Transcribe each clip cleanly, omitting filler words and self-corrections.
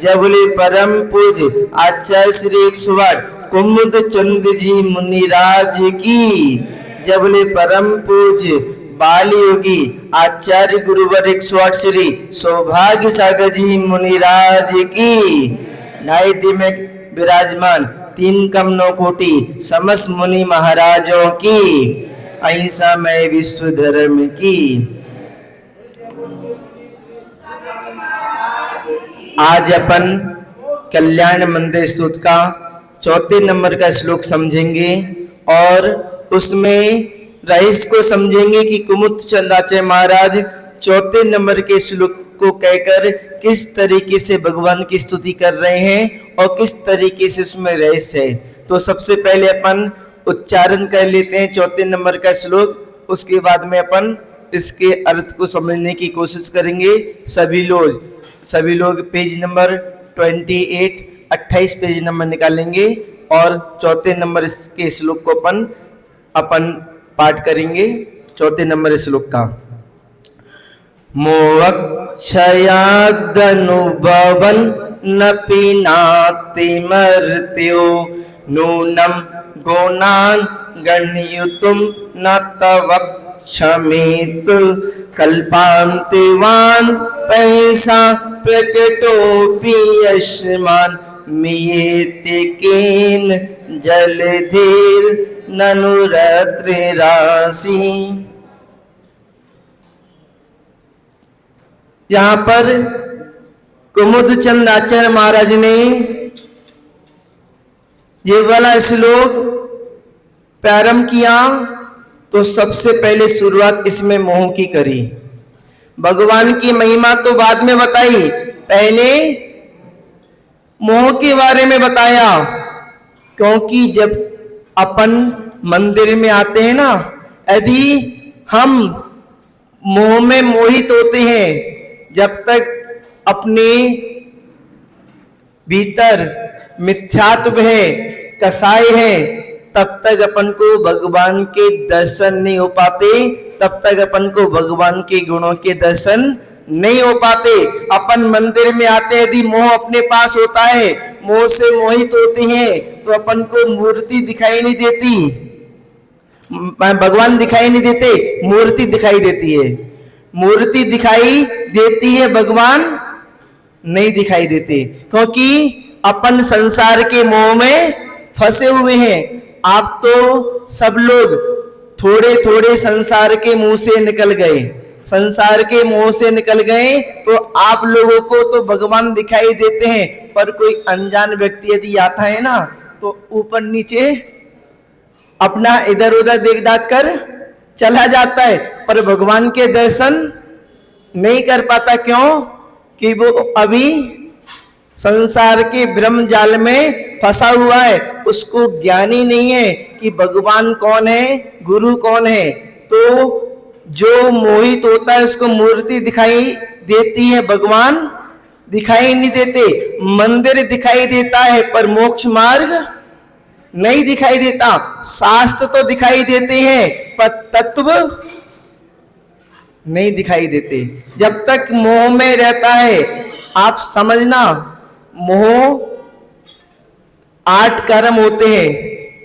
जय बोले परम पूज्य आचार्य श्री 108 कुमुद चंद जी मुनिराज की। जय बोले परम पूज्य बाल योगी आचार्य गुरुवर 108 श्री सौभाग्य सागर जी मुनिराज की। नायति में विराजमान 3 कम 9 कोटि समस्त मुनि महाराजों की। अहिंसा में विश्व धर्म की। आज अपन कल्याण मंदिर स्तुत का 4 नंबर का श्लोक समझेंगे और उसमें रहस्य को समझेंगे कि कुमुद चंदाचार्य महाराज 4 नंबर के श्लोक को कहकर किस तरीके से भगवान की स्तुति कर रहे हैं और किस तरीके से उसमें रहस्य है। तो सबसे पहले अपन उच्चारण कर लेते हैं 4 नंबर का श्लोक, उसके बाद में अपन इसके अर्थ को समझने की कोशिश करेंगे। सभी लोग पेज नंबर 28 पेज नंबर निकालेंगे और 4 नंबर के श्लोक को अपन पाठ करेंगे। 4 नंबर श्लोक का मोक्षयादनुभवन न पीनाति मर्त्यो नूनम गुणान गण्युतुम न तव क्षमेत कल्पान्तिवान पैसा प्रकटोपि यस्मान मियेति केन जलधीर ननुरत्र राशि। यहाँ पर कुमुद चंद आचार्य महाराज ने ये वाला श्लोक प्रारंभ किया तो सबसे पहले शुरुआत इसमें मोह की करी। भगवान की महिमा तो बाद में बताई, पहले मोह के बारे में बताया। क्योंकि जब अपन मंदिर में आते हैं ना, यदि हम मोह में मोहित होते हैं, जब तक अपने भीतर मिथ्यात्व है, कसाय है, तब तक अपन को भगवान के दर्शन नहीं हो पाते, तब तक अपन को भगवान के गुणों के दर्शन नहीं हो पाते। अपन मंदिर में आते यदि मोह अपने पास होता है, मोह से मोहित होते हैं, तो अपन को मूर्ति दिखाई नहीं देती, भगवान दिखाई नहीं देते, मूर्ति दिखाई देती है। मूर्ति दिखाई देती है, भगवान नहीं दिखाई देते, क्योंकि अपन संसार के मोह में फंसे हुए हैं। आप तो सब लोग थोड़े थोड़े संसार के मुंह से निकल गए, संसार के मुंह से निकल गए, तो आप लोगों को तो भगवान दिखाई देते हैं, पर कोई अनजान व्यक्ति यदि आता है ना, तो ऊपर नीचे अपना इधर उधर देख दाख कर चला जाता है, पर भगवान के दर्शन नहीं कर पाता। क्यों? कि वो अभी संसार के ब्रह्म जाल में फंसा हुआ है, उसको ज्ञान ही नहीं है कि भगवान कौन है, गुरु कौन है। तो जो मोहित होता है उसको मूर्ति दिखाई देती है, भगवान दिखाई नहीं देते। मंदिर दिखाई देता है पर मोक्ष मार्ग नहीं दिखाई देता। शास्त्र तो दिखाई देते हैं पर तत्व नहीं दिखाई देते। जब तक मोह में रहता है, आप समझना, मोह 8 कर्म होते हैं,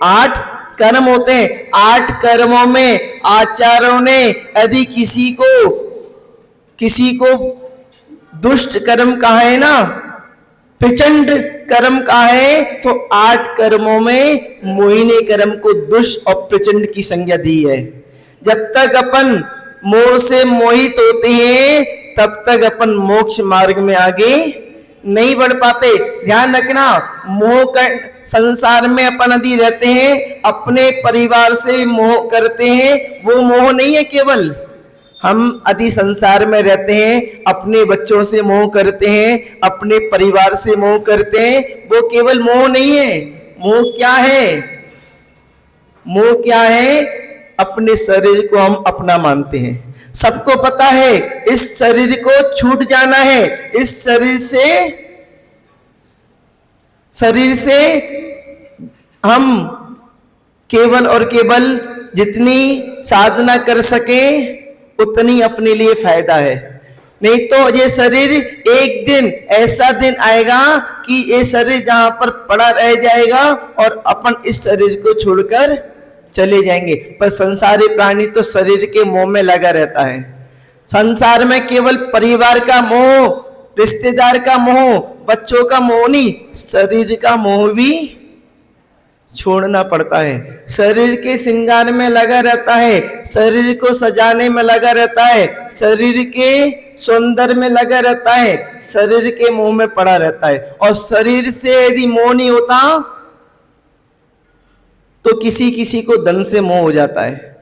8 कर्म होते हैं। 8 कर्मों में आचार्यों ने यदि किसी को दुष्ट कर्म कहा है ना, प्रचंड कर्म कहा है, तो 8 कर्मों में मोहिनी कर्म को दुष्ट और प्रचंड की संज्ञा दी है। जब तक अपन मोह से मोहित होते हैं, तब तक अपन मोक्ष मार्ग में आगे नहीं बढ़ पाते। ध्यान रखना, मोह कर संसार में अपन यदि रहते हैं, अपने परिवार से मोह करते हैं, वो मोह नहीं है। केवल हम यदि संसार में रहते हैं, अपने बच्चों से मोह करते हैं, अपने परिवार से मोह करते हैं, वो केवल मोह नहीं है। मोह क्या है? मोह क्या है? अपने शरीर को हम अपना मानते हैं। सबको पता है इस शरीर को छूट जाना है, इस शरीर से हम केवल और केवल जितनी साधना कर सके उतनी अपने लिए फायदा है। नहीं तो ये शरीर एक दिन ऐसा दिन आएगा कि ये शरीर जहां पर पड़ा रह जाएगा और अपन इस शरीर को छोड़कर चले जाएंगे। पर संसारी प्राणी तो शरीर के मोह में लगा रहता है। संसार में केवल परिवार का मोह, रिश्तेदार का मोह, बच्चों का मोह नहीं, शरीर का मोह भी छोड़ना पड़ता है। शरीर के श्रृंगार में लगा रहता है, शरीर को सजाने में लगा रहता है, शरीर के सौंदर्य में लगा रहता है, शरीर के मोह में पड़ा रहता है। और शरीर से यदि मोह नहीं होता तो किसी किसी को धन से मोह हो जाता है।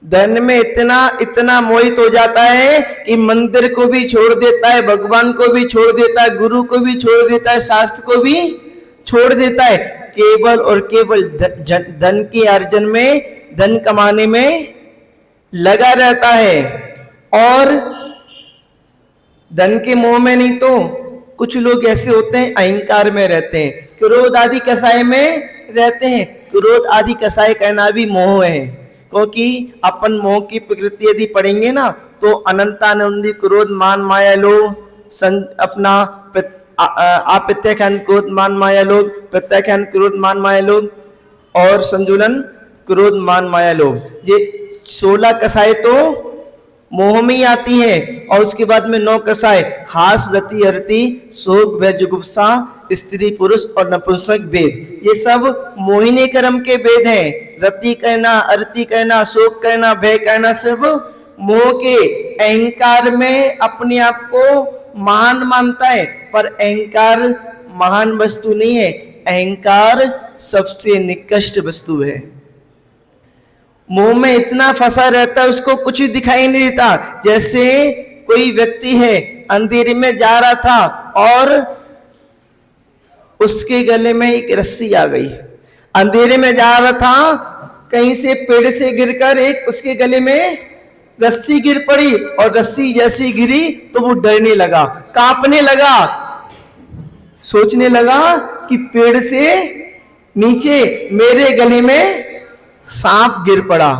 धन में इतना इतना मोहित हो जाता है कि मंदिर को भी छोड़ देता है, भगवान को भी छोड़ देता है, गुरु को भी छोड़ देता है, शास्त्र को भी छोड़ देता है, केवल और केवल धन के अर्जन में, धन कमाने में लगा रहता है। और धन के मोह में नहीं तो कुछ लोग ऐसे होते हैं अहंकार में रहते हैं, क्रोध आदि कसाय में रहते हैं। क्रोध आदि कसाय कहना भी मोह है, क्योंकि अपन मोह की प्रकृति यदि पढ़ेंगे ना तो अनंतानंदी क्रोध मान माया लोभ अपना अप्रत्यक्षान क्रोध मान माया लोभ, प्रत्यक्षान क्रोध मान माया लोभ और संजुलन क्रोध मान माया लोभ। ये 16 कसाय तो मोह में ही आती है। और उसके बाद में 9 कसाय हास रति अरति शोक भय जुगुप्सा स्त्री पुरुष और नपुंसक भेद। ये सब मोहिनी कर्म के भेद हैं। रति कहना, अरति कहना, शोक कहना, भय कहना सब मोह के। अहंकार में अपने आप को महान मानता है, पर अहंकार महान वस्तु नहीं है, अहंकार सबसे निकृष्ट वस्तु है। मोह में इतना फंसा रहता है उसको कुछ दिखाई नहीं देता। जैसे कोई व्यक्ति है अंधेरे में जा रहा था और उसके गले में एक रस्सी आ गई। अंधेरे में जा रहा था, कहीं से पेड़ से गिरकर एक उसके गले में रस्सी गिर पड़ी और रस्सी जैसी गिरी तो वो डरने लगा, कांपने लगा, सोचने लगा कि पेड़ से नीचे मेरे गले में सांप गिर पड़ा।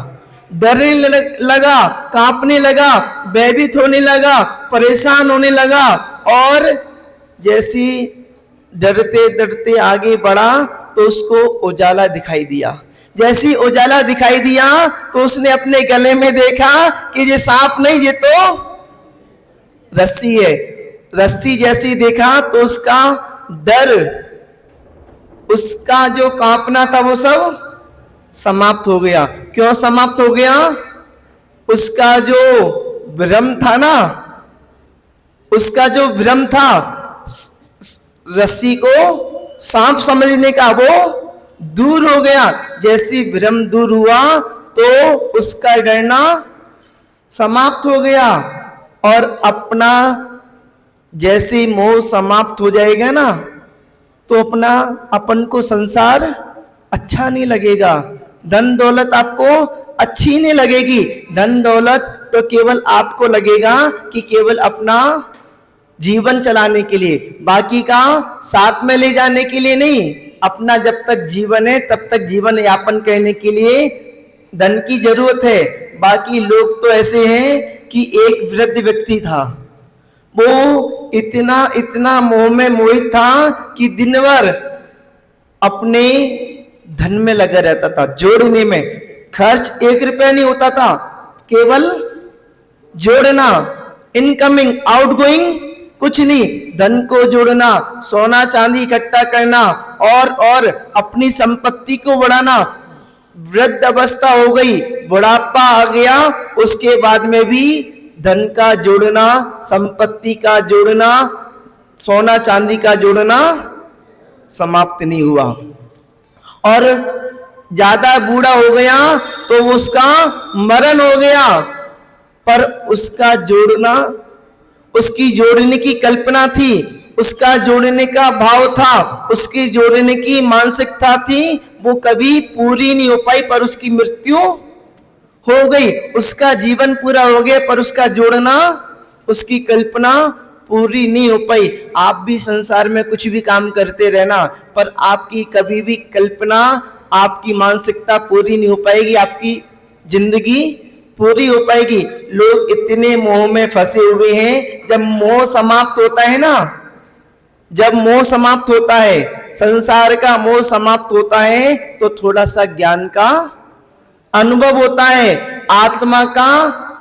डरने लगा, कांपने लगा, भयभीत होने लगा, परेशान होने लगा। और जैसी डरते डरते आगे बढ़ा तो उसको उजाला दिखाई दिया। जैसी उजाला दिखाई दिया तो उसने अपने गले में देखा कि ये सांप नहीं, ये तो रस्सी है। रस्सी जैसी देखा तो उसका डर, उसका जो कांपना था वो सब समाप्त हो गया। क्यों समाप्त हो गया? उसका जो भ्रम था ना, उसका जो भ्रम था रस्सी को सांप समझने का, वो दूर हो गया। जैसी भ्रम दूर हुआ तो उसका डरना समाप्त हो गया। और अपना जैसे मोह समाप्त हो जाएगा ना तो अपना अपन को संसार अच्छा नहीं लगेगा, धन दौलत आपको अच्छी नहीं लगेगी। धन दौलत तो केवल आपको लगेगा कि केवल अपना जीवन चलाने के लिए, बाकी का साथ में ले जाने के लिए नहीं। अपना जब तक जीवन है तब तक जीवन यापन करने के लिए धन की जरूरत है। बाकी लोग तो ऐसे हैं कि एक वृद्ध व्यक्ति था, वो इतना इतना मोह में मोहित था कि दिन भर अपने धन में लगा रहता था, जोड़ने में। खर्च 1 रुपया नहीं होता था, केवल जोड़ना, इनकमिंग आउटगोइंग कुछ नहीं, धन को जोड़ना, सोना चांदी इकट्ठा करना और अपनी संपत्ति को बढ़ाना। वृद्ध अवस्था हो गई, बुढ़ापा आ गया, उसके बाद में भी धन का जोड़ना, संपत्ति का जोड़ना, सोना चांदी का जोड़ना समाप्त नहीं हुआ। और ज्यादा बूढ़ा हो गया तो उसका मरण हो गया, पर उसका जोड़ना, उसकी जोड़ने की कल्पना थी, उसका जोड़ने का भाव था, उसकी जोड़ने की मानसिकता थी, वो कभी पूरी नहीं हो पाई। पर उसकी मृत्यु हो गई, उसका जीवन पूरा हो गया, पर उसका जोड़ना, उसकी कल्पना पूरी नहीं हो पाई। आप भी संसार में कुछ भी काम करते रहना, पर आपकी कभी भी कल्पना, आपकी मानसिकता पूरी नहीं हो पाएगी, आपकी जिंदगी पूरी हो पाएगी। लोग इतने मोह में फंसे हुए हैं, जब मोह समाप्त होता है ना, जब मोह समाप्त होता है, संसार का मोह समाप्त होता है, तो थोड़ा सा ज्ञान का अनुभव होता है, आत्मा का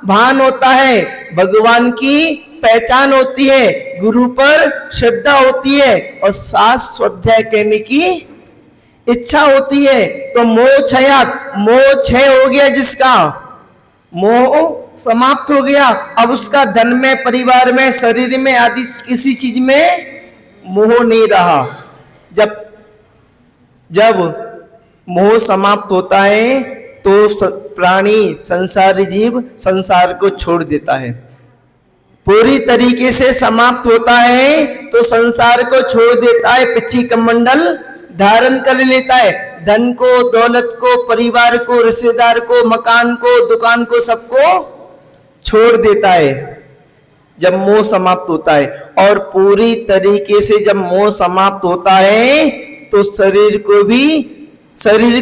भान होता है, भगवान की पहचान होती है, गुरु पर श्रद्धा होती है और शास्त्र स्वाध्याय करने की इच्छा होती है। तो मोह क्षयात, मोह क्षय हो गया, जिसका मोह समाप्त हो गया, अब उसका धन में, परिवार में, शरीर में आदि किसी चीज में मोह नहीं रहा। जब मोह समाप्त होता है तो प्राणी, संसारी जीव संसार को छोड़ देता है। पूरी तरीके से समाप्त होता है तो संसार को छोड़ देता है, पिछी कमंडल धारण कर लेता है, धन को, दौलत को, परिवार को, रिश्तेदार को, मकान को, दुकान को, सबको छोड़ देता है जब मोह समाप्त होता है। और पूरी तरीके से जब मोह समाप्त होता है तो शरीर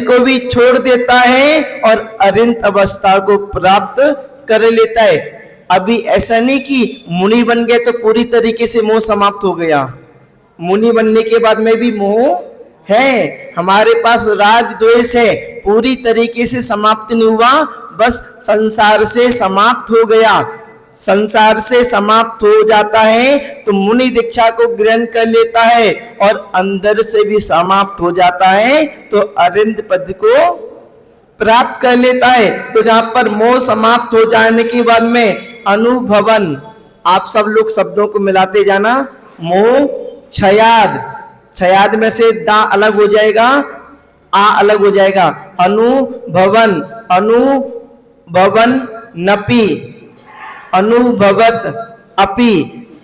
को भी छोड़ देता है और अरिहंत अवस्था को प्राप्त कर लेता है। अभी ऐसा नहीं कि मुनि बन गए तो पूरी तरीके से मोह समाप्त हो गया, मुनि बनने के बाद में भी मोह है, हमारे पास राग द्वेष है, पूरी तरीके से समाप्त नहीं हुआ, बस संसार से समाप्त हो गया। संसार से समाप्त हो जाता है तो मुनि दीक्षा को ग्रहण कर लेता है और अंदर से भी समाप्त हो जाता है तो अरिहंत पद को प्राप्त कर लेता है। तो जहां पर मोह समाप्त हो जाने के बाद में अनुभवन, आप सब लोग शब्दों को मिलाते जाना, मोह क्षयाद, क्षयाद में से दा अलग हो जाएगा, आ अलग हो जाएगा, अनुभवन, अनुभवन नपि, अनुभवत अपि,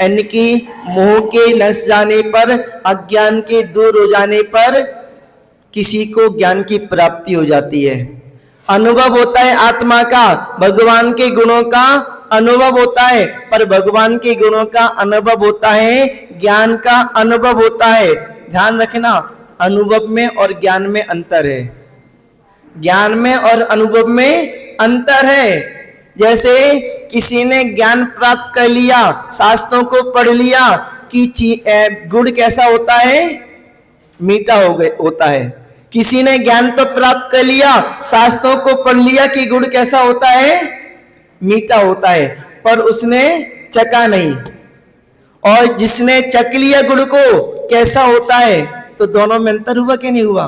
यानी कि मोह के नस जाने पर, अज्ञान के दूर हो जाने पर किसी को ज्ञान की प्राप्ति हो जाती है। अनुभव होता है आत्मा का, भगवान के गुणों का अनुभव होता है, पर भगवान के गुणों का अनुभव होता है, ज्ञान का अनुभव होता है। ध्यान रखना, अनुभव में और ज्ञान में अंतर है, ज्ञान में और अनुभव में अंतर है। जैसे किसी ने ज्ञान प्राप्त कर लिया, शास्त्रों को पढ़ लिया कि गुड़ कैसा होता है, मीठा होता है। किसी ने ज्ञान तो प्राप्त कर लिया, शास्त्रों को पढ़ लिया कि गुड़ कैसा होता है, मीठा होता है, पर उसने चखा नहीं। और जिसने चख लिया गुड़ को कैसा होता है, तो दोनों में अंतर हुआ कि नहीं हुआ?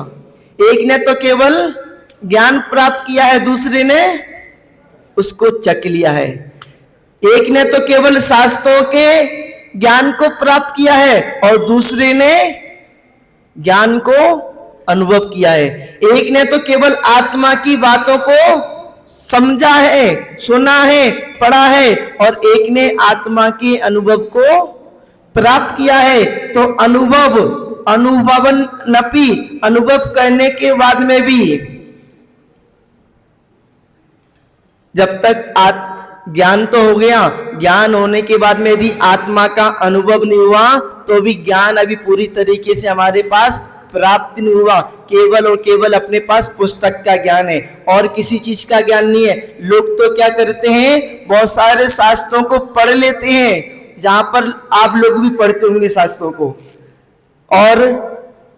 एक ने तो केवल ज्ञान प्राप्त किया है, दूसरे ने उसको चख लिया है। एक ने तो केवल शास्त्रों के ज्ञान को प्राप्त किया है और दूसरे ने ज्ञान को अनुभव किया है। एक ने तो केवल आत्मा की बातों को समझा है, सुना है, पढ़ा है, और एक ने आत्मा के अनुभव को प्राप्त किया है। तो अनुभवन नपि, अनुभव करने के बाद में भी जब तक ज्ञान तो हो गया, ज्ञान होने के बाद में यदि आत्मा का अनुभव नहीं हुआ तो भी ज्ञान अभी पूरी तरीके से हमारे पास प्राप्त नहीं हुआ। केवल और केवल अपने पास पुस्तक का ज्ञान है और किसी चीज का ज्ञान नहीं है। लोग तो क्या करते हैं, बहुत सारे शास्त्रों को पढ़ लेते हैं, जहां पर आप लोग भी पढ़ते होंगे शास्त्रों को। और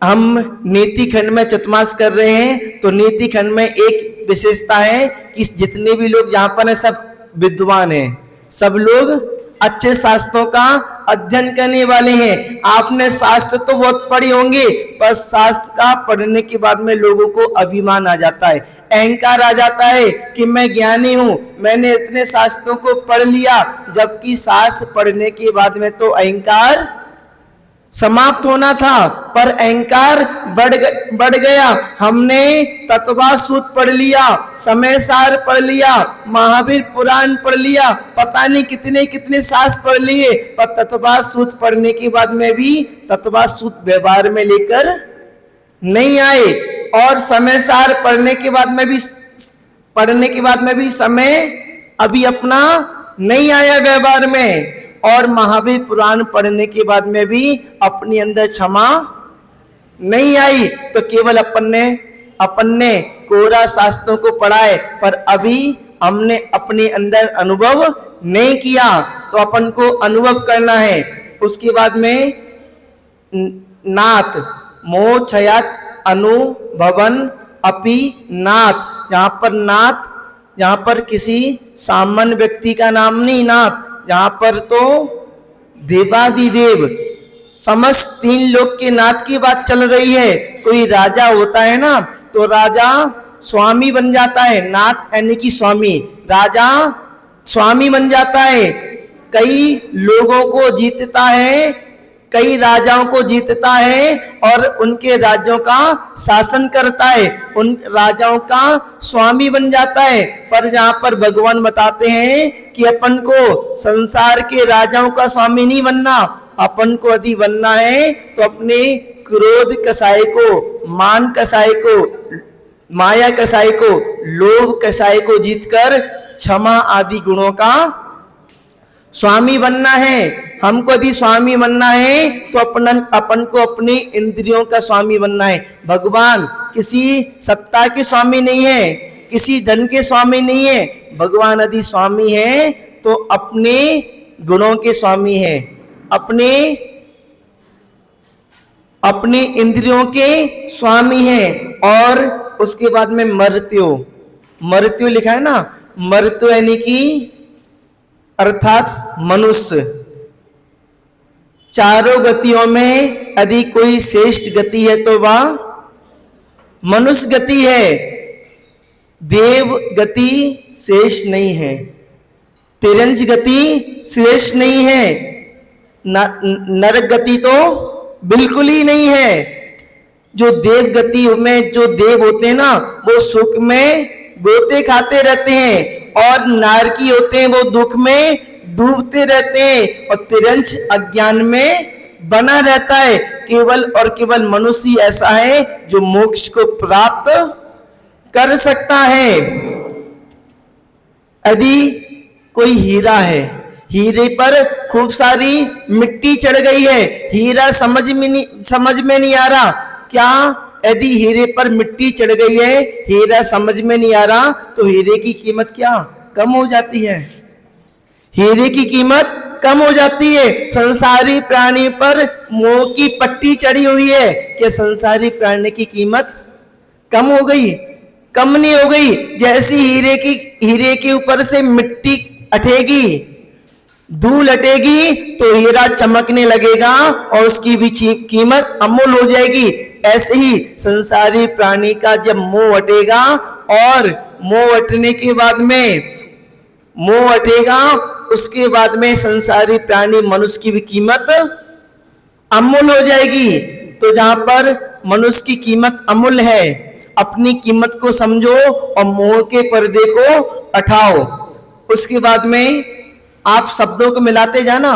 हम नीति खंड में चतुर्मास कर रहे हैं, तो नीति खंड में एक विशेषता है कि जितने भी लोग यहाँ पर हैं सब विद्वान हैं, सब लोग अच्छे शास्त्रों का अध्ययन करने वाले हैं। आपने शास्त्र तो बहुत पढ़े होंगे, पर शास्त्र का पढ़ने के बाद में लोगों को अभिमान आ जाता है, अहंकार आ जाता है कि मैं ज्ञानी हूं, मैंने इतने शास्त्रों को पढ़ लिया। जबकि शास्त्र पढ़ने के बाद में तो अहंकार समाप्त होना था, पर अहंकार बढ़ गया। हमने तत्ववाद सूत्र पढ़ लिया, समय सार पढ़ लिया, महावीर पुराण पढ़ लिया, पता नहीं कितने कितने शास्त्र पढ़ लिए, पर तत्ववाद सूत्र पढ़ने के बाद में भी तत्ववाद सूत्र व्यवहार में लेकर नहीं आए। और समय सार पढ़ने के बाद में भी समय अभी अपना नहीं आया व्यवहार में। और महावीर पुराण पढ़ने के बाद में भी अपने अंदर क्षमा नहीं आई। तो केवल अपन ने कोरा शास्त्रों को पढ़ा है, पर अभी हमने अपने अंदर अनुभव नहीं किया, तो अपन को अनुभव करना है। उसके बाद में नाथ, मोक्षयात अनुभवन अपि नाथ, यहाँ पर नाथ, यहाँ पर किसी सामान्य व्यक्ति का नाम नहीं नाथ, यहाँ पर तो देवादिदेव समस्त 3 लोक के नाथ की बात चल रही है। कोई राजा होता है ना, तो राजा स्वामी बन जाता है, नाथ यानी कि स्वामी, राजा स्वामी बन जाता है, कई लोगों को जीतता है, कई राजाओं को जीतता है और उनके राज्यों का शासन करता है, उन राजाओं का स्वामी बन जाता है। पर यहाँ पर भगवान बताते हैं कि अपन को संसार के राजाओं का स्वामी नहीं बनना, अपन को यदि बनना है तो अपने क्रोध कसाय को, मान कसाय को, माया कसाय को, लोभ कसाय को जीतकर क्षमा आदि गुणों का स्वामी बनना है। हमको यदि स्वामी बनना है तो अपन को अपनी इंद्रियों का स्वामी बनना है। भगवान किसी सत्ता के स्वामी नहीं है, किसी धन के स्वामी नहीं है। भगवान यदि स्वामी है तो अपने गुणों के स्वामी है, अपने इंद्रियों के स्वामी है। और उसके बाद में मृत्यु लिखा है ना, मृत्यु यानी कि अर्थात मनुष्य। चारों गतियों में यदि कोई श्रेष्ठ गति है तो वह मनुष्य गति है। देव गति श्रेष्ठ नहीं है, तिरंज गति श्रेष्ठ नहीं है, नरक गति तो बिल्कुल ही नहीं है। जो देव गति में जो देव होते हैं ना, वो सुख में गोते खाते रहते हैं, और नारकी होते हैं वो दुख में डूबते रहते हैं, और तिरंज अज्ञान में बना रहता है। केवल और केवल मनुष्य ऐसा है जो मोक्ष को प्राप्त कर सकता है। यदि कोई हीरा है, हीरे पर खूब सारी मिट्टी चढ़ गई है, हीरा समझ में नहीं आ रहा। क्या यदि हीरे पर मिट्टी चढ़ गई है, हीरा समझ में नहीं आ रहा, तो हीरे की कीमत क्या कम हो जाती है? हीरे की कीमत कम हो जाती है। संसारी प्राणी पर मोह की पट्टी चढ़ी हुई है, क्या संसारी प्राणी की कीमत कम हो गई? कम नहीं हो गई। जैसी हीरे के ऊपर से मिट्टी हटेगी, धूल हटेगी, तो हीरा चमकने लगेगा और उसकी भी कीमत अमूल्य हो जाएगी। ऐसे ही संसारी प्राणी का जब मोह हटेगा, और मोह हटने के बाद में मोह हटेगा, उसके बाद में संसारी प्राणी मनुष्य की भी कीमत अमूल्य हो जाएगी। तो जहां पर मनुष्य की कीमत अमूल्य है, अपनी कीमत को समझो और मोह के पर्दे को हटाओ। उसके बाद में आप शब्दों को मिलाते जाना,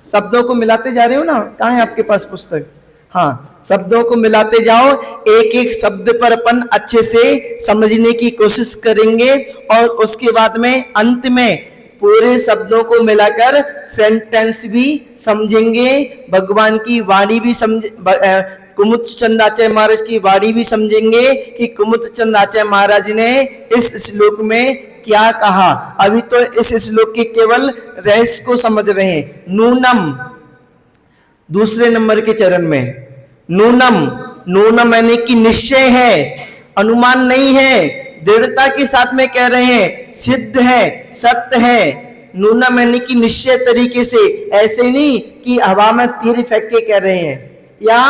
शब्दों को मिलाते जा रहे हो ना, कहाँ है आपके पास पुस्तक? हाँ, शब्दों को मिलाते जाओ, एक एक शब्द पर अपन अच्छे से समझने की कोशिश करेंगे, और उसके बाद में अंत में पूरे शब्दों को मिलाकर सेंटेंस भी समझेंगे, भगवान की वाणी भी कुमुदचंद आचार्य महाराज की वाणी भी समझेंगे कि कुमुदचंद आचार्य महाराज ने इस श्लोक में क्या कहा। अभी तो इस श्लोक के केवल रहस्य को समझ रहे हैं। नूनम, दूसरे नंबर के चरण में नूनम यानी कि निश्चय है, अनुमान नहीं है, दृढ़ता के साथ में कह रहे हैं, सिद्ध है, सत्य है। नूनम यानी कि निश्चय तरीके से, ऐसे नहीं कि हवा में तीर फेंक के कह रहे हैं, या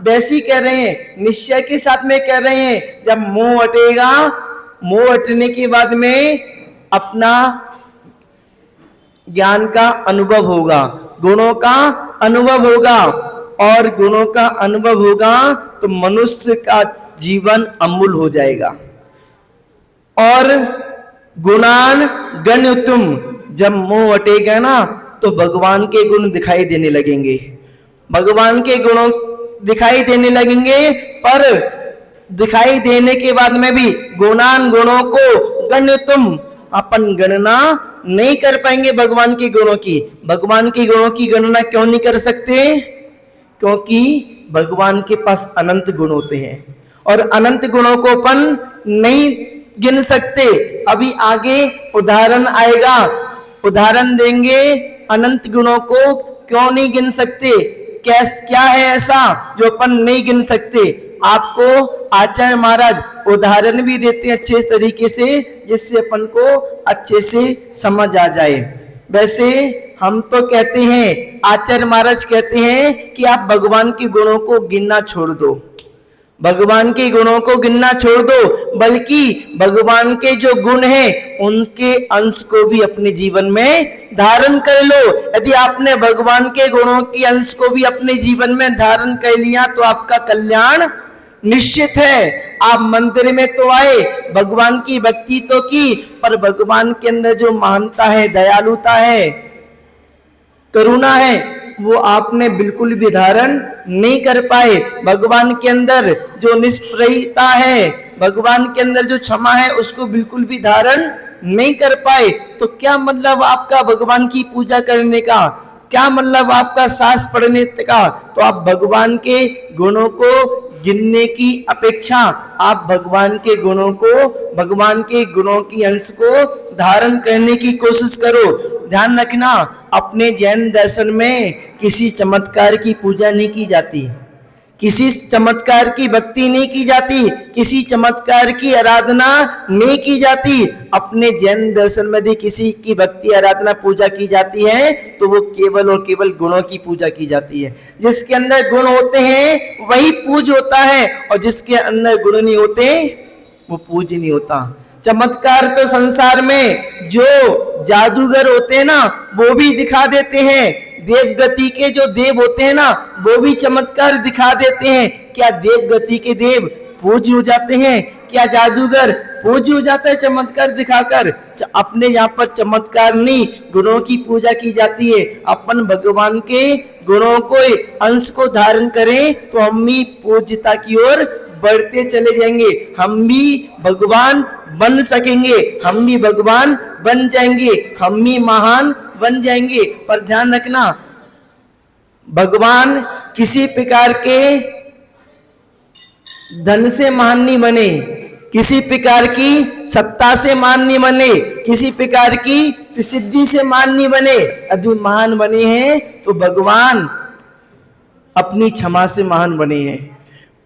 वैसी कह रहे हैं, निश्चय के साथ में कह रहे हैं। जब मोह हटेगा, मोह हटने के बाद में अपना ज्ञान का अनुभव होगा, गुणों का अनुभव होगा, और गुणों का अनुभव होगा तो मनुष्य का जीवन अमूल्य हो जाएगा। और गुणान गण्यतुम, जब मोह हटेगा ना तो भगवान के गुण दिखाई देने लगेंगे, भगवान के गुणों दिखाई देने लगेंगे। पर दिखाई देने के बाद में भी गुणान, गुणों को गण्यतुम, अपन गणना नहीं कर पाएंगे भगवान के गुणों की। भगवान के गुणों की गणना क्यों नहीं कर सकते? क्योंकि भगवान के पास अनंत गुण होते हैं, और अनंत गुणों को अपन नहीं गिन सकते। अभी आगे उदाहरण आएगा, उदाहरण देंगे, अनंत गुणों को क्यों नहीं गिन सकते, क्या है ऐसा जो अपन नहीं गिन सकते। आपको आचार्य महाराज उदाहरण भी देते हैं अच्छे तरीके से, जिससे अपन को अच्छे से समझ आ जाए। वैसे हम तो कहते हैं, आचार्य महाराज कहते हैं कि आप भगवान के गुणों को गिनना छोड़ दो, भगवान के गुणों को गिनना छोड़ दो, बल्कि भगवान के जो गुण हैं उनके अंश को भी अपने जीवन में धारण कर लो। यदि आपने भगवान के गुणों के अंश को भी अपने जीवन में धारण कर लिया तो आपका कल्याण निश्चित है। आप मंदिर में तो आए, भगवान की भक्ति तो की, पर भगवान के अंदर जो महानता है, दयालुता है, करुणा है, वो आपने बिल्कुल भी धारण नहीं कर पाए। भगवान के अंदर जो निष्प्रयता है, भगवान के अंदर जो क्षमा है, उसको बिल्कुल भी धारण नहीं कर पाए। तो क्या मतलब आपका भगवान की पूजा करने का, क्या मतलब आपका शास्त्र पढ़ने का। तो आप भगवान के गुणों को गिनने की अपेक्षा आप भगवान के गुणों को, भगवान के गुणों की अंश को धारण करने की कोशिश करो। ध्यान रखना, अपने जैन दर्शन में किसी चमत्कार की पूजा नहीं की जाती, किसी चमत्कार की भक्ति नहीं की जाती, किसी चमत्कार की आराधना नहीं की जाती। अपने जैन दर्शन में भी किसी की भक्ति, आराधना, पूजा की जाती है तो वो केवल और केवल गुणों की पूजा की जाती है। जिसके अंदर गुण होते हैं वही पूज होता है, और जिसके अंदर गुण नहीं होते वो पूज नहीं होता। चमत्कार तो संसार में जो जादूगर होते हैं ना, वो भी दिखा देते हैं। देव गति के जो देव होते हैं ना, वो भी चमत्कार दिखा देते हैं। क्या देव गति के देव पूज्य हो जाते हैं? क्या जादूगर पूज्य हो जाता है चमत्कार दिखाकर? अपने यहाँ पर चमत्कार नहीं, गुणों की पूजा की जाती है। अपन भगवान के गुणों को, अंश को धारण करें तो हम भी पूज्यता की ओर बढ़ते चले जाएंगे, हम भी भगवान बन सकेंगे, हम भी भगवान बन जाएंगे, हम भी महान बन जाएंगे। पर ध्यान रखना, भगवान किसी प्रकार के धन से महान नहीं बने, किसी प्रकार की सत्ता से महान नहीं बने, किसी प्रकार की प्रसिद्धि से महान नहीं बने। यदि महान बने हैं तो भगवान अपनी क्षमा से महान बने हैं।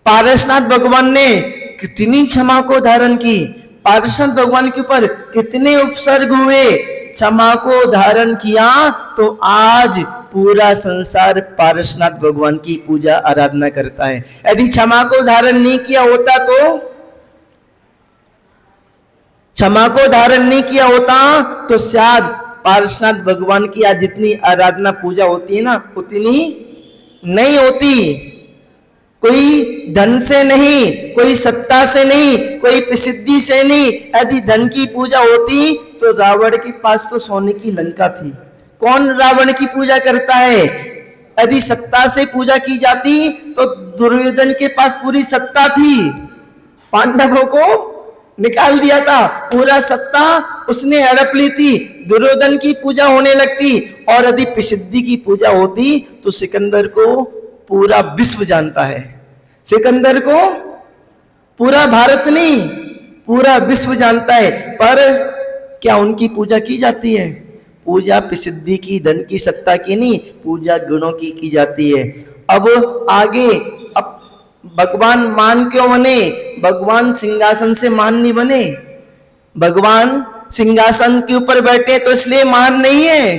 पारसनाथ भगवान ने कितनी क्षमा को धारण की, पारसनाथ भगवान के ऊपर कितने उपसर्ग हुए, क्षमा को धारण किया तो आज पूरा संसार पारसनाथ भगवान की पूजा आराधना करता है। यदि क्षमा को धारण नहीं किया होता तो, क्षमा को धारण नहीं किया होता तो शायद पारसनाथ भगवान की आज जितनी आराधना पूजा होती है ना, उतनी नहीं होती। कोई धन से नहीं, कोई सत्ता से नहीं, कोई प्रसिद्धि से नहीं। यदि धन की पूजा होती तो रावण के पास तो सोने की लंका थी, कौन रावण की पूजा करता है? यदि सत्ता से पूजा की जाती तो दुर्योधन के पास पूरी सत्ता थी, पांडवों को निकाल दिया था, पूरा सत्ता उसने हड़प ली थी, दुर्योधन की पूजा होने लगती। और यदि प्रसिद्धि की पूजा होती तो सिकंदर को पूरा विश्व जानता है, सिकंदर को पूरा भारत नहीं पूरा विश्व जानता है। पर क्या उनकी पूजा की जाती है? पूजा प्रसिद्धि की, धन की, सत्ता की नहीं, पूजा गुणों की जाती है। अब आगे, अब भगवान मान क्यों बने? भगवान सिंहासन से मान नहीं बने, भगवान सिंहासन के ऊपर बैठे तो इसलिए मान नहीं है।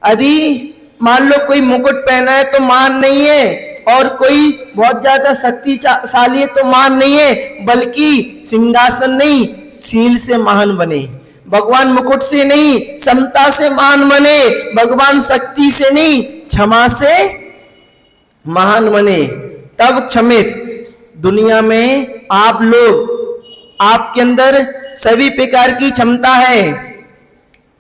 यदि मान लो कोई मुकुट पहना है तो मान नहीं है, और कोई बहुत ज्यादा शक्तिशाली है तो मान नहीं है, बल्कि सिंहासन नहीं, सील से महान बने। भगवान मुकुट से नहीं, समता से महान बने। भगवान शक्ति से नहीं, क्षमा से महान बने। तब क्षमित दुनिया में आप लोग, आपके अंदर सभी प्रकार की क्षमता है,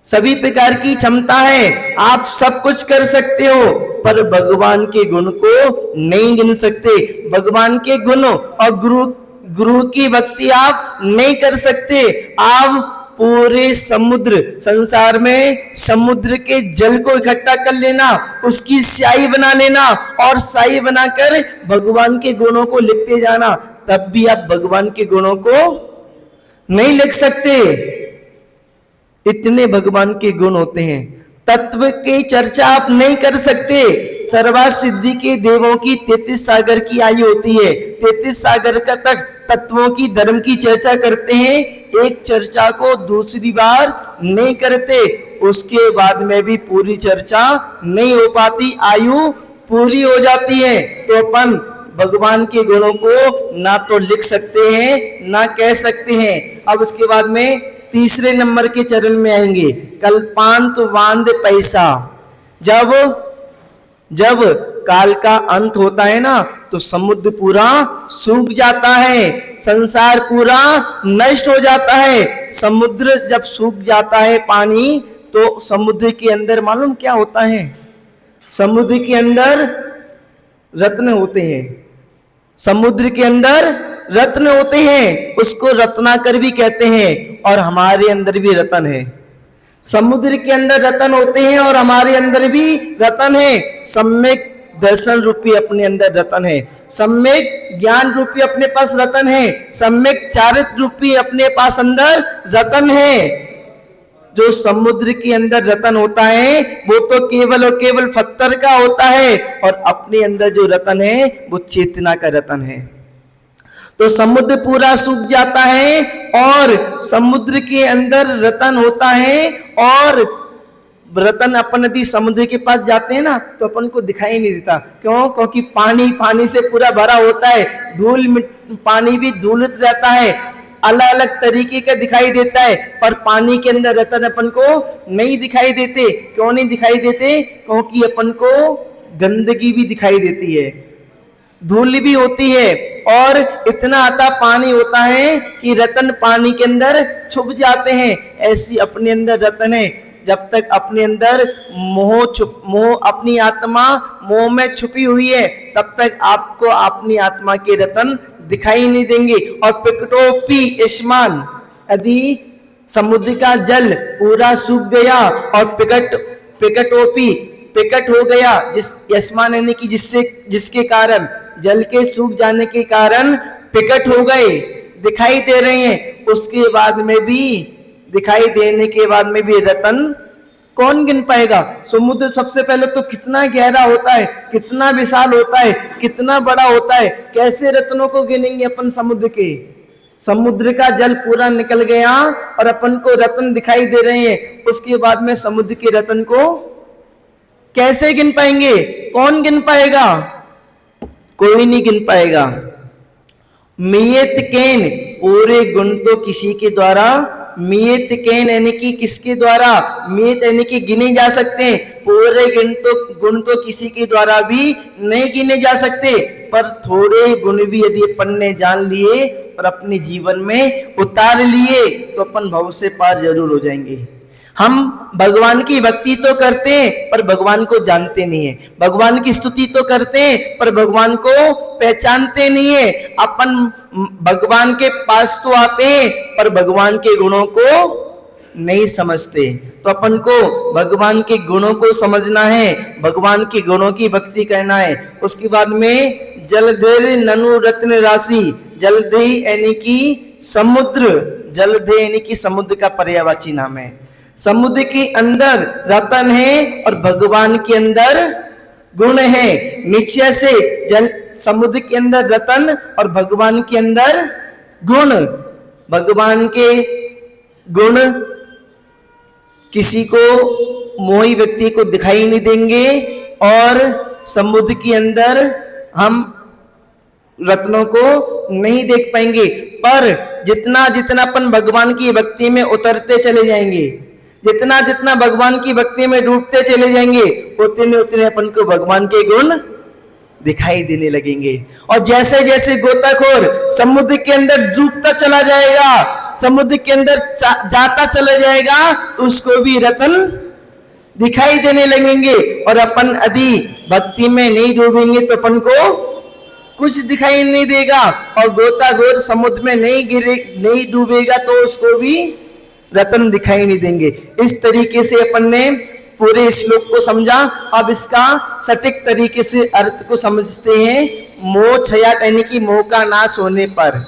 सभी प्रकार की क्षमता है, आप सब कुछ कर सकते हो, पर भगवान के गुण को नहीं गिन सकते। भगवान के गुण और गुरु की भक्ति आप नहीं कर सकते। आप पूरे समुद्र, संसार में समुद्र के जल को इकट्ठा कर लेना, उसकी स्याही बना लेना, और स्याही बनाकर भगवान के गुणों को लिखते जाना, तब भी आप भगवान के गुणों को नहीं लिख सकते। इतने भगवान के गुण होते हैं। तत्व की चर्चा आप नहीं कर सकते। सर्वा सिद्धि के देवों की 33 सागर की आयु होती है। 33 सागर का तक तत्वों की धर्म की चर्चा करते हैं। एक चर्चा को दूसरी बार नहीं करते, उसके बाद में भी पूरी चर्चा नहीं हो पाती, आयु पूरी हो जाती है। तो अपन भगवान के गुणों को ना तो लिख सकते हैं ना कह सकते हैं। अब उसके बाद में तीसरे नंबर के चरण में आएंगे, कल्पांत वांद पैसा। जब काल का अंत होता है ना, तो समुद्र पूरा सूख जाता है, संसार पूरा नष्ट हो जाता है। समुद्र जब सूख जाता है पानी, तो समुद्र के अंदर मालूम क्या होता है? समुद्र के अंदर रत्न होते हैं। समुद्र के अंदर रत्न होते हैं, उसको रत्नाकर भी कहते हैं। और हमारे अंदर भी रत्न है। समुद्र के अंदर रत्न होते हैं और हमारे अंदर भी रत्न है। सम्यक दर्शन रूपी अपने अंदर रत्न है। सम्यक ज्ञान रूपी अपने पास रत्न है। सम्यक चारित्र रूपी अपने पास अंदर रत्न है। जो समुद्र के अंदर रत्न होता है वो तो केवल और केवल पत्थर का होता है, और अपने अंदर जो रत्न है वो चेतना का रत्न है। तो समुद्र पूरा सूख जाता है और समुद्र के अंदर रत्न होता है। और रत्न अपन यदि समुद्र के पास जाते हैं ना, तो अपन को दिखाई नहीं देता। क्यों? क्योंकि पानी से पूरा भरा होता है। पानी भी धूलित रहता है, अलग अलग तरीके का दिखाई देता है। पर पानी के अंदर रत्न अपन को नहीं दिखाई देते। क्यों नहीं दिखाई देते? क्योंकि अपन को गंदगी भी दिखाई देती है, धूल भी होती है, और इतना आता पानी होता है कि रत्न पानी के अंदर छुप जाते हैं। ऐसी अपने अंदर रत्न है। जब तक अपने अंदर मोह अपनी आत्मा मोह में छुपी हुई है, तब तक आपको अपनी आत्मा के रत्न दिखाई नहीं देंगे। और पिकटोपी स्मान, यदि समुद्र का जल पूरा सूख गया और पिकटोपी पिकट हो गया, जिस यस्मान यानी कि जिसके कारण जल के सूख जाने के कारण पिकट हो गए, दिखाई दे रहे हैं, उसके बाद में भी दिखाई देने के बाद में भी रत्न कौन गिन पाएगा? समुद्र सबसे पहले तो कितना गहरा होता है, कितना विशाल होता है, कितना बड़ा होता है। कैसे रत्नों को गिनेंगे अपन समुद्र के? समुद्र का जल पूरा निकल गया और अपन को रत्न दिखाई दे रहे हैं, उसके बाद में समुद्र के रत्न को कैसे गिन पाएंगे? कौन गिन पाएगा? कोई नहीं गिन पाएगा। मियत केन, पूरे गुण तो किसी के द्वारा, मियत केन यानी कि किसके द्वारा? मियत यानी कि गिने जा सकते हैं। पूरे गुण तो किसी के द्वारा भी नहीं गिने जा सकते, पर थोड़े गुण भी यदि अपन ने जान लिए और अपने जीवन में उतार लिए, तो अपन भव से पार जरूर हो जाएंगे। हम भगवान की भक्ति तो करते हैं पर भगवान को जानते नहीं है। भगवान की स्तुति तो करते हैं पर भगवान को पहचानते नहीं है। अपन भगवान के पास तो आते हैं पर भगवान के गुणों को नहीं समझते। तो अपन को भगवान के गुणों को समझना है, भगवान के गुणों की भक्ति करना है। उसके बाद में जलधर ननु रत्न राशि, जलधि यानी कि समुद्र, जलधि यानी कि समुद्र का पर्यायवाची नाम है। समुद्र के अंदर रतन है और भगवान के अंदर गुण है। निश्चय से जल समुद्र के अंदर रतन और भगवान के अंदर गुण। भगवान के गुण किसी को, मोही व्यक्ति को दिखाई नहीं देंगे, और समुद्र के अंदर हम रत्नों को नहीं देख पाएंगे। पर जितना जितना अपन भगवान की भक्ति में उतरते चले जाएंगे, जितना जितना भगवान की भक्ति में डूबते चले जाएंगे, उतने उतने अपन को भगवान के गुण दिखाई देने लगेंगे। और जैसे जैसे गोताखोर समुद्र के अंदर डूबता चला जाएगा, समुद्र के अंदर जाता चला जाएगा, तो उसको भी रत्न दिखाई देने लगेंगे। और अपन यदि भक्ति में नहीं डूबेंगे तो अपन को कुछ दिखाई नहीं देगा। और गोताखोर समुद्र में नहीं डूबेगा तो उसको भी रत्न दिखाई नहीं देंगे। इस तरीके से अपन ने पूरे श्लोक को समझा। अब इसका सटीक तरीके से अर्थ को समझते हैं। मोह क्षयात यानी कि मोह का नाश होने पर,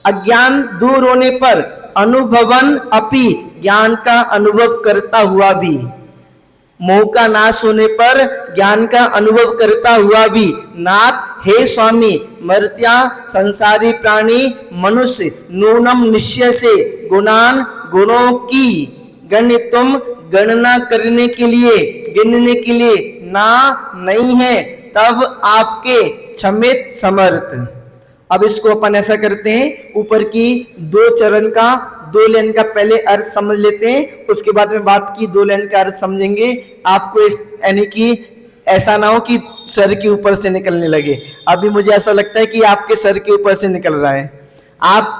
अज्ञान दूर होने पर अनुभवन अपि, ज्ञान का अनुभव करता हुआ भी, मोह का नाश होने पर ज्ञान का अनुभव करता हुआ भी, नाथ हे स्वामी, मर्त्या संसारी प्राणी मनुष्य नूनम निश्चय से गुणान, गुणों की गणितुम, गणना करने के लिए, गिनने के लिए ना नहीं है, तब आपके क्षमित समर्थ। अब इसको अपन ऐसा करते हैं, ऊपर की दो चरण का, दो लाइन का पहले अर्थ समझ लेते हैं, उसके बाद में बात की दो लाइन का अर्थ समझेंगे। आपको इस यानी कि ऐसा ना हो कि सर के ऊपर से निकलने लगे। अभी मुझे ऐसा लगता है कि आपके सर के ऊपर से निकल रहा है। आप,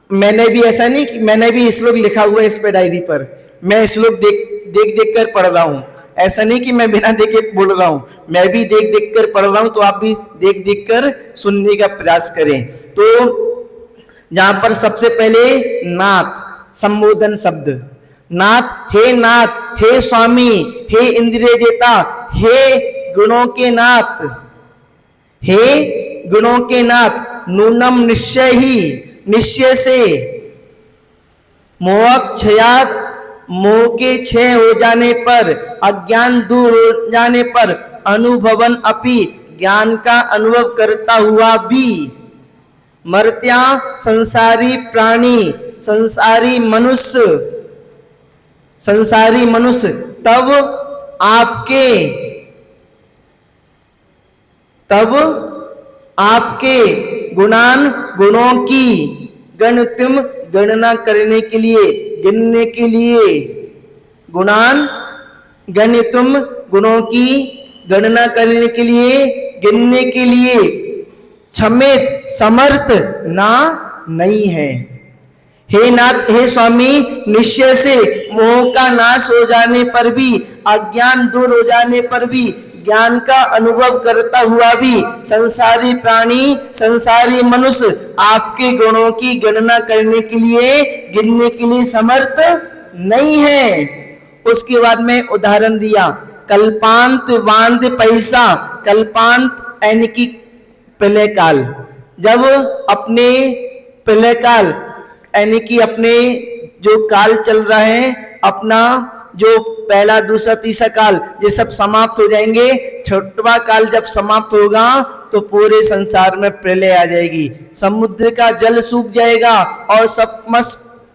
मैंने भी ऐसा नहीं कि मैंने भी श्लोक लिखा हुआ है इस पे डायरी पर, मैं श्लोक देख कर पढ़ रहा हूं। ऐसा नहीं कि मैं बिना देखे बोल रहा हूं, मैं भी देख कर पढ़ रहा हूं, तो आप भी देख कर सुनने का प्रयास करें। तो जहां पर सबसे पहले नाथ, संबोधन शब्द, नाथ, हे स्वामी, हे इंद्रिय जेता, हे गुणों के नाथ, हे गुणों के नाथ, नूनम निश्चय ही, निश्चय से, मोहक्षयात, मोह के क्षय हो जाने पर, अज्ञान दूर हो जाने पर, अनुभवन अपि, ज्ञान का अनुभव करता हुआ भी, मर्त्या संसारी प्राणी, संसारी मनुष्य, संसारी मनुष्य, तब आपके गुणान, गुणों की गणतिम, गणना करने के लिए, गिनने के लिए, गुणान गणितुम, गुणों की गणना करने के लिए, गिनने के लिए, क्षमित समर्थ ना नहीं है। हे नाथ, हे स्वामी, निश्चय से मोह का नाश हो जाने पर भी, अज्ञान दूर हो जाने पर भी, ज्ञान का अनुभव करता हुआ भी, संसारी प्राणी, संसारी मनुष्य आपके गुणों की गणना करने के लिए, गिनने के लिए समर्थ नहीं है। उसके बाद में उदाहरण दिया, कल्पांत वांद पैसा, कल्पांत यानी कि प्रलय काल, जब अपने प्रलय काल यानी कि अपने जो काल चल रहा है, अपना जो पहला दूसरा तीसरा काल, ये सब समाप्त हो जाएंगे। छठवां काल जब समाप्त होगा तो पूरे संसार में प्रलय आ जाएगी, समुद्र का जल सूख जाएगा और सब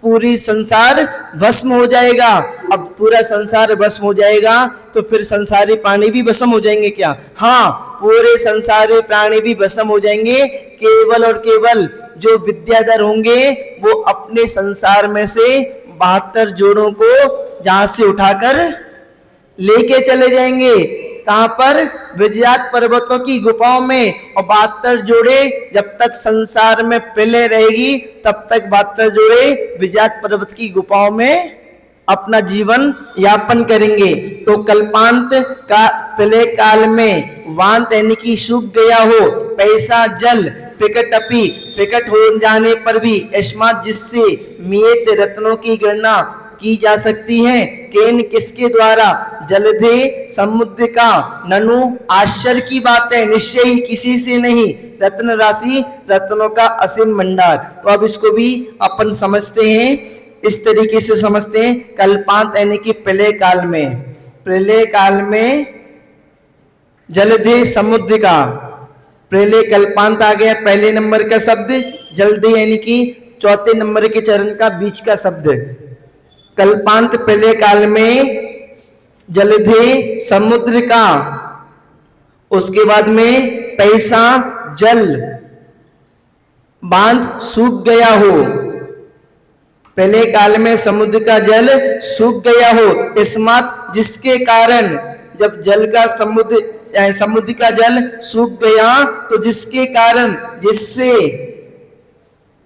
पूरी संसार भस्म हो जाएगा। अब पूरा संसार भस्म हो जाएगा तो फिर संसारी प्राणी भी भस्म हो जाएंगे क्या? हाँ, पूरे संसारी प्राणी भी भस्म हो जाएंगे। केवल और केवल जो विद्याधर होंगे वो अपने संसार में से 72 जोड़ों को जहां से उठाकर लेके चले जाएंगे। कहां पर? विजयात पर्वतों की गुफाओं में। और 72 जोड़े जब तक संसार में प्रलय रहेगी तब तक 72 जोड़े विजयात पर्वत की गुफाओं में अपना जीवन यापन करेंगे। तो कल्पांत का प्रलय काल में वांत यानी कि सूख गया हो, पैसा जल, प्रकटपि प्रकट हो जाने पर भी, अस्मात् जिससे, मियत रत्नों की गणना की जा सकती है। केन किसके द्वारा? जलधे समुद्र का, ननु आश्चर्य की बात है, निश्चय ही किसी से नहीं, रत्न राशि रत्नों का असीम भंडार। तो अब इसको भी अपन समझते हैं, इस तरीके से समझते हैं। कल्पांत यानी कि प्रलय काल में, प्रलय काल में जलधे समुद्र का, प्रलय कल्पांत आ गया पहले नंबर का शब्द, जलधे यानी कि चौथे नंबर के चरण का बीच का शब्द। कल्पांत प्रलय काल में जलधे समुद्र का, उसके बाद में पैसा जल, बांध सूख गया हो, प्रलय काल में समुद्र का जल सूख गया हो, अस्मात् जिसके कारण, जब जल का समुद्र का जल सूख गया तो जिसके कारण, जिससे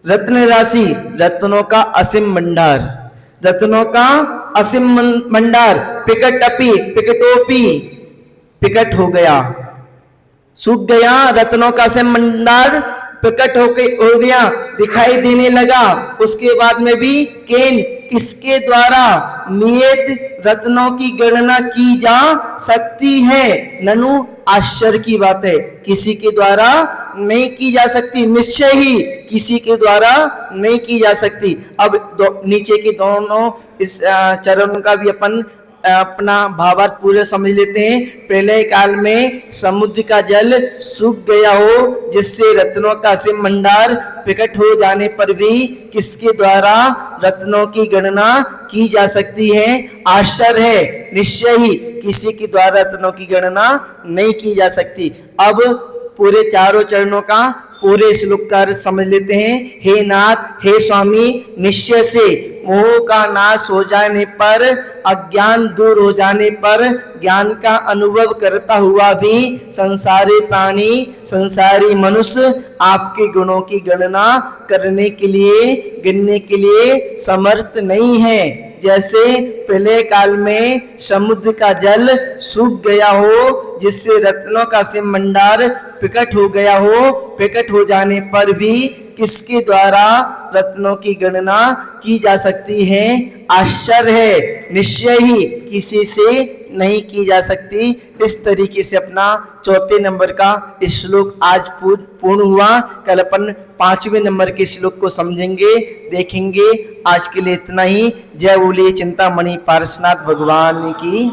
रत्न राशि रत्नों का असीम भंडार, रत्नों का असीम भंडार, प्रकटपि प्रकटोपि प्रकट हो गया, सूख गया, रत्नों का असीम भंडार प्रकट हो गया, दिखाई देने लगा। उसके बाद में भी केन किसके द्वारा, नियत रत्नों की गणना की जा सकती है, ननु आश्चर्य की बात है, किसी के द्वारा नहीं की जा सकती, निश्चय ही किसी के द्वारा नहीं की जा सकती। अब नीचे के दोनों इस चरणों का भी अपन अपना भावार्थ पूरे समझ लेते हैं। प्रलय काल में समुद्र का जल सूख गया हो, जिससे रत्नों का असीम भंडार प्रकट हो जाने पर भी किसके द्वारा रत्नों की गणना की जा सकती है? आश्चर्य है, निश्चय ही किसी के द्वारा रत्नों की गणना नहीं की जा सकती। अब पूरे चारों चरणों का पूरे श्लोक का अर्थ समझ लेते हैं। हे नाथ, हे स्वामी, निश्चय से मोह का नाश हो जाने पर, अज्ञान दूर हो जाने पर, ज्ञान का अनुभव करता हुआ भी संसारी प्राणी, संसारी मनुष्य आपके गुणों की गणना करने के लिए, गिनने के लिए समर्थ नहीं है। जैसे प्रलय काल में समुद्र का जल सूख गया हो, जिससे रत्नों का असीम भंडार प्रकट हो गया हो, प्रकट हो जाने पर भी किसके द्वारा रत्नों की गणना की जा सकती है? आश्चर्य है, निश्चय ही किसी से नहीं की जा सकती। इस तरीके से अपना चौथे नंबर का श्लोक आज पूर्ण हुआ। कल अपन 5वें नंबर के श्लोक को समझेंगे, देखेंगे। आज के लिए इतना ही। जय बोलिए चिंतामणि पारसनाथ भगवान की।